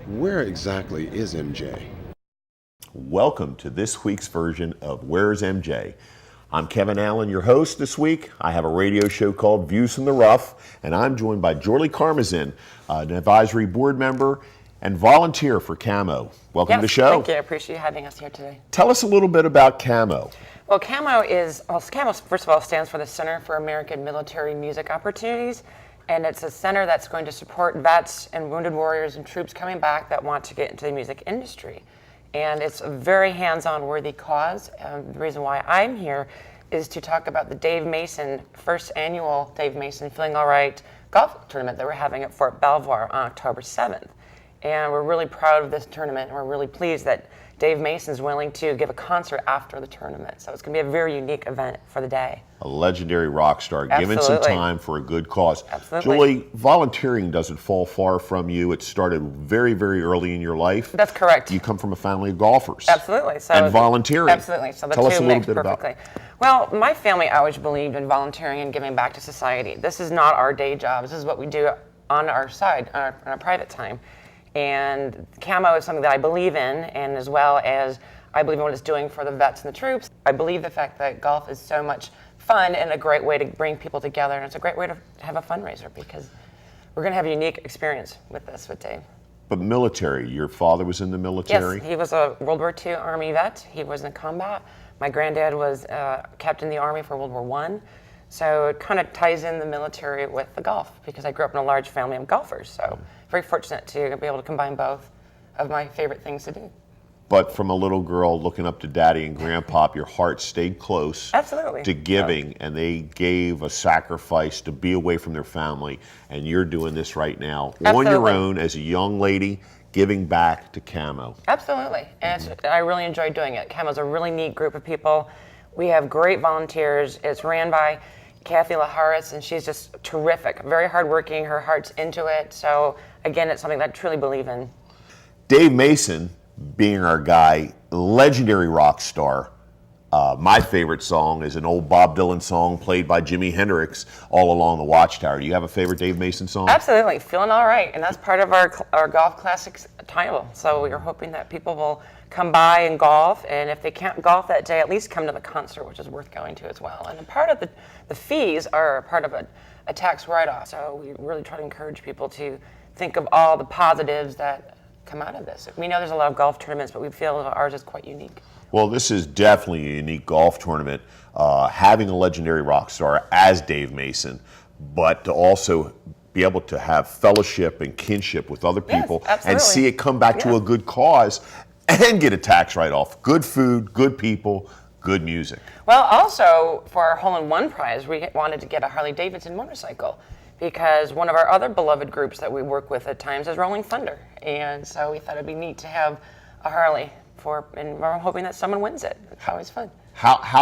Where exactly is MJ? Welcome to this week's version of Wheresmj. I'm Kevin Allen, your host this week. I have a radio show called Views from the Rough, and I'm joined by Jorlie Karmazin, an advisory board member and volunteer for CAMMO. Welcome to the show. Thank you. I appreciate you having us here today. Tell us a little bit about CAMMO. Well, CAMMO, first of all, stands for the Center for American Military Music Opportunities, and it's a center that's going to support vets and wounded warriors and troops coming back that want to get into the music industry. And it's a very hands-on worthy cause. The reason why I'm here is to talk about the Dave Mason, first annual Dave Mason Feeling All Right golf tournament that we're having at Fort Belvoir on October 7th. And we're really proud of this tournament, and we're really pleased that Dave Mason's willing to give a concert after the tournament. So it's going to be a very unique event for the day. A legendary rock star, given some time for a good cause. Absolutely. Jorlie, volunteering doesn't fall far from you. It started very, very early in your life. That's correct. You come from a family of golfers. Absolutely. So and volunteering. Absolutely. So the Tell us a two little mix bit perfectly. about. Well, my family always believed in volunteering and giving back to society. This is not our day job. This is what we do on our side, on our private time. And CAMMO is something that I believe in, and as well as I believe in what it's doing for the vets and the troops. I believe the fact that golf is so much fun and a great way to bring people together, and it's a great way to have a fundraiser because we're going to have a unique experience with this with Dave. But military, your father was in the military? Yes, he was a World War II Army vet. He was in combat. My granddad was captain in the Army for World War I. So it kind of ties in the military with the golf because I grew up in a large family of golfers. So very fortunate to be able to combine both of my favorite things to do. But from a little girl looking up to Daddy and Grandpop, your heart stayed close Absolutely. to giving, and they gave a sacrifice to be away from their family, and you're doing this right now on your own as a young lady, giving back to CAMMO. Absolutely, and I really enjoy doing it. CAMMO's a really neat group of people. We have great volunteers. It's ran by Kathy Laharis, and she's just terrific, very hardworking, her heart's into it. So again, it's something that I truly believe in. Dave Mason, being our guy, legendary rock star. My favorite song is an old Bob Dylan song played by Jimi Hendrix, All Along the Watchtower. Do you have a favorite Dave Mason song? Absolutely, Feeling All Right, and that's part of our Golf Classics title. So we're hoping that people will come by and golf, and if they can't golf that day, at least come to the concert, which is worth going to as well. And a part of the fees are a part of a tax write-off. So we really try to encourage people to think of all the positives that come out of this. We know there's a lot of golf tournaments, but we feel ours is quite unique. Well, this is definitely a unique golf tournament, having a legendary rock star as Dave Mason, but to also be able to have fellowship and kinship with other people and see it come back to a good cause and get a tax write-off. Good food, good people, good music. Well, also for our hole-in-one prize, we wanted to get a Harley-Davidson motorcycle because one of our other beloved groups that we work with at times is Rolling Thunder. And so we thought it'd be neat to have a Harley and we're hoping that someone wins it. It's always fun. How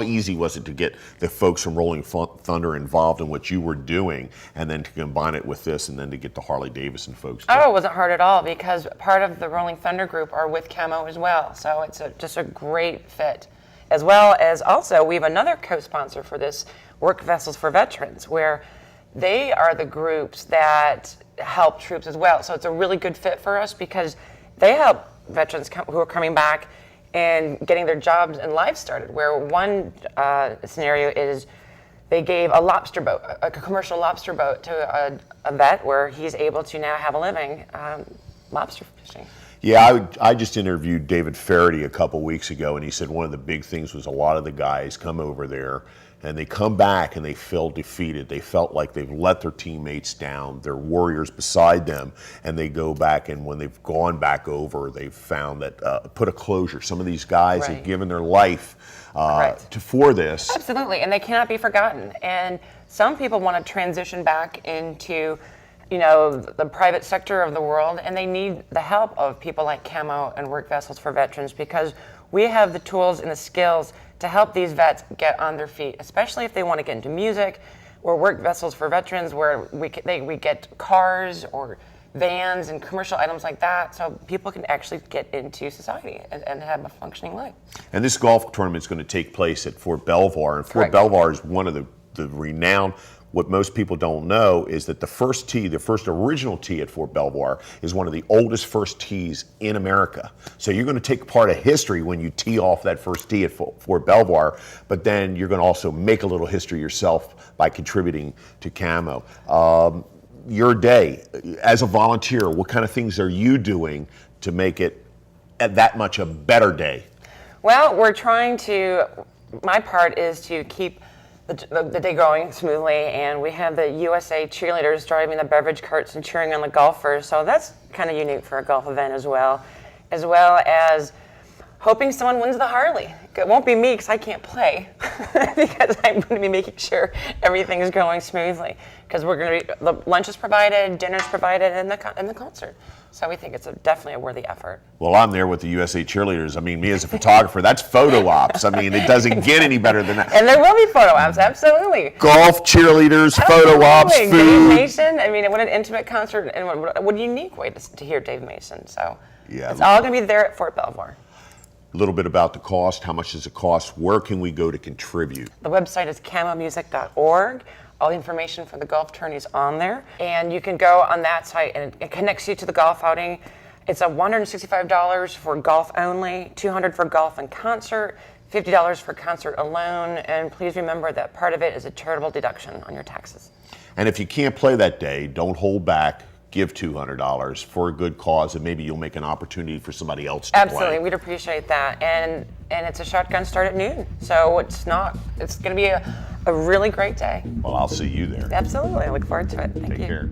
easy was it to get the folks from Rolling Thunder involved in what you were doing, and then to combine it with this, and then to get the Harley Davidson folks? Oh, it wasn't hard at all because part of the Rolling Thunder group are with CAMMO as well. So it's just a great fit. As well as also, we have another co-sponsor for this, Work Vessels for Veterans, where they are the groups that help troops as well. So it's a really good fit for us because they help veterans who are coming back and getting their jobs and lives started, where one scenario is they gave a lobster boat, a commercial lobster boat to a vet where he's able to now have a living lobster fishing. Yeah, I just interviewed David Faraday a couple weeks ago, and he said one of the big things was a lot of the guys come over there and they come back and they feel defeated. They felt like they've let their teammates down, their warriors beside them, and they go back, and when they've gone back over, they've found that put a closure. Some of these guys have given their life for this. Absolutely, and they cannot be forgotten. And some people want to transition back into the private sector of the world, and they need the help of people like CAMMO and Work Vessels for Veterans because we have the tools and the skills to help these vets get on their feet, especially if they want to get into music. We're Work Vessels for Veterans where we get cars or vans and commercial items like that so people can actually get into society and have a functioning life. And this golf tournament is going to take place at Fort Belvoir, and Fort Belvoir is one of the renowned what most people don't know is that the first tee, the first original tee at Fort Belvoir, is one of the oldest first tees in America. So you're going to take part of history when you tee off that first tee at Fort Belvoir, but then you're going to also make a little history yourself by contributing to CAMMO. Your day, as a volunteer, what kind of things are you doing to make it that much a better day? Well, we're trying to, my part is to keep the day going smoothly, and we have the USA Cheerleaders driving the beverage carts and cheering on the golfers, so that's kind of unique for a golf event as well as hoping someone wins the Harley. It won't be me because I can't play because I'm going to be making sure everything is going smoothly because we're going to be, the lunch is provided, dinner's provided, and the concert. So we think it's definitely a worthy effort. Well, I'm there with the USA Cheerleaders. I mean, me as a photographer, that's photo ops. I mean, it doesn't get any better than that. And there will be photo ops, absolutely. Golf, cheerleaders, photo ops, Dave food. Mason, I mean, what an intimate concert and what a unique way to hear Dave Mason. So Yeah. it's all going to be there at Fort Belvoir. A little bit about the cost. How much does it cost? Where can we go to contribute? The website is cammomusic.org. All the information for the golf tourney is on there. And you can go on that site and it connects you to the golf outing. It's $165 for golf only, $200 for golf and concert, $50 for concert alone. And please remember that part of it is a charitable deduction on your taxes. And if you can't play that day, don't hold back. Give $200 for a good cause, and maybe you'll make an opportunity for somebody else to Absolutely, play. we'd appreciate that. And it's a shotgun start at noon. So it's going to be a really great day. Well, I'll see you there. Absolutely, I look forward to it. Thank you. Take care.